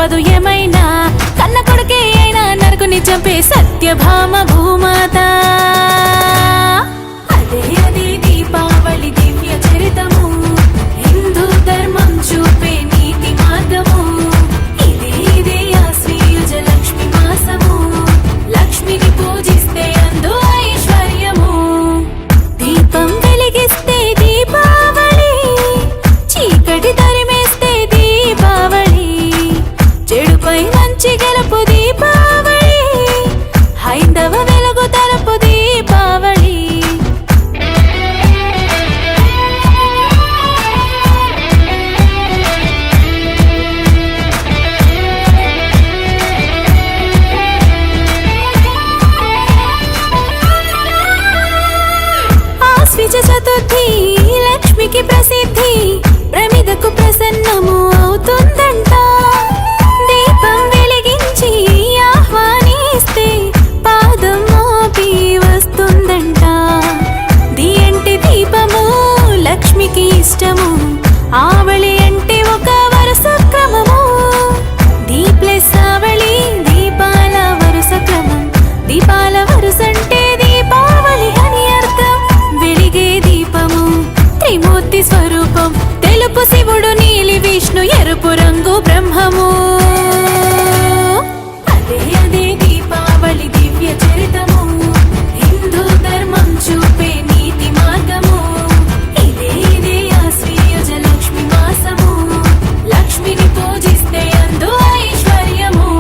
తప్పదు ఏమైనా, కన్న కొడుకే అయినా నరకుని చంపే సత్యభామ భూమాత. అదే అదే దీపావళి దివ్య చరితము, హిందూ ధర్మం చూపే నీతి మార్గము. ఇదే ఇదే ఆశ్వయుజ లక్ష్మి మాసము, లక్ష్మిని పూజిస్తే అందు ఐశ్వర్యము. దీపం వెలిగిస్తే దీపావళి, చీకటి తరిమేస్తే దీపావళి, చెడుపై మంచి గెలుపు దీపావళి, హైందవ వెలుగు తలుపు దీపావళి. ఆశ్విజ చతుర్థి లక్ష్మికి ప్రసిద్ధి, ప్రమిదకు ప్రసన్నము అవుతుందంట. దీపం వెలిగించి ఆహ్వానిస్తే పాదం మోపి వస్తుందంట. దియంటి దీపము లక్ష్మికి ఇష్టము, ఆవళి అంటే ఒక వరుస క్రమము. దీప్లెస్ ఆవళి దీపాల వరుస క్రమం, దీపాల వరుసంటే దీపావళి అని అర్థం. వెలిగే దీపము త్రిమూర్తి స్వరూపం, తెలుపు శివుడు, నీలి విష్ణు, ఎరుపు రంగు బ్రహ్మము. అదే అదే దీపావళి దివ్య చరితము, హిందూ ధర్మం చూపే నీతి మార్గము. ఇదే ఇదే ఆశ్వయుజ లక్ష్మి మాసము, లక్ష్మిని పూజిస్తే అందు ఐశ్వర్యము.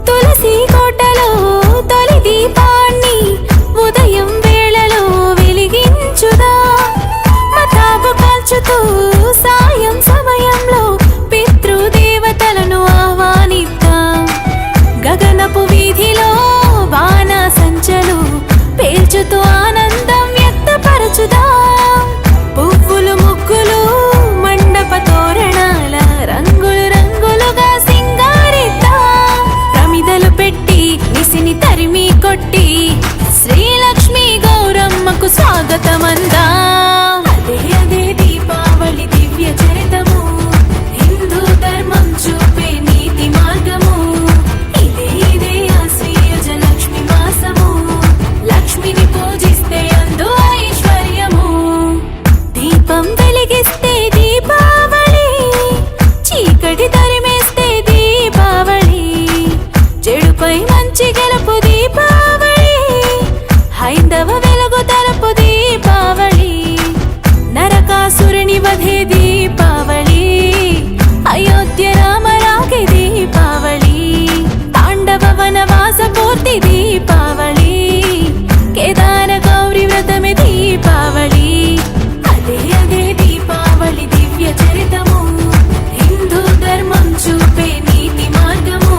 తులసి కోటలో తొలి దీపాన్ని ఉదయం వేళలో వెలిగించుదా. మతాబు కాల్చుతూ సాయం సమయంలో పితృదేవతలను ఆహ్వానిద్దాం. గగనపు వీధిలో బాణ సంచలు పేల్చుతూ ఆనందం వ్యక్తపరచుదాం. పువ్వులు ముగ్గులు మండప తోరణాల రంగులు రంగులుగా సింగారిద్దాం. ప్రమిదలు పెట్టి నిసిని తరిమి కొట్టి శ్రీలక్ష్మి గౌరమ్మకు స్వాగతమందాం. అదే అదే దీపావళి దివ్య చరితము, హిందూ ధర్మం చూపే నీతి మార్గము. ఇదే ఇదే ఆశ్వయుజ లక్ష్మి మాసము, లక్ష్మిని పూజిస్తే అందు ఐశ్వర్యము. దీపం వెలిగిస్తే దీపావళి, చీకటి తరిమేస్తే దీపావళి, చెడుపై మంచి గెలుపు దీపావళి, హైందవ వెలుగు తలుపు దీపావళి. నరకాసురుని వధే దీపావళి, అయోధ్య రామ రాగే దీపావళి, పాండవ వనవాస పూర్తి దీపావళి, కేదార గౌరి వ్రతమే దీపావళి. అదే అదే దీపావళి దివ్య చరితము, హిందూ ధర్మం చూపే నీతి మార్గము.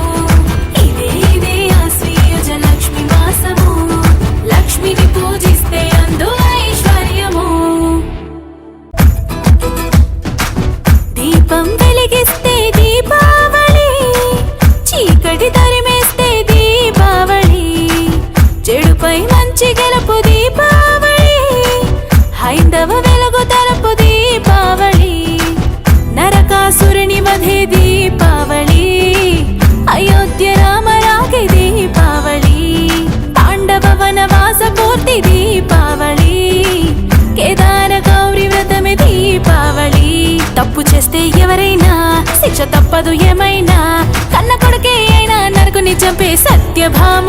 ఇదే ఇదే ఆశ్వయుజ లక్ష్మి మాసము, లక్ష్మిని పూజిస్తే అందు ఐశ్వర్యము. దీపం వెలిగిస్తే దీపావళి, చీకటి తరిమేస్తే దీపావళి, చెడుపై మంచి గెలుపు దీపావళి, హైందవ వెలుగు తలుపు దీపావళి. నరకాసురుని వధే దీపావళి, అయోధ్య రామ రాగే దీపావళి, పాండవ వనవాస పూర్తి దీపావళి, కేదార గౌరి వ్రతమే దీపావళి. తప్పు చేస్తే ఎవరైనా శిక్ష తప్పదు ఏమైనా, కన్న కొడుకే అయినా నరకుని చంపే సత్యభామ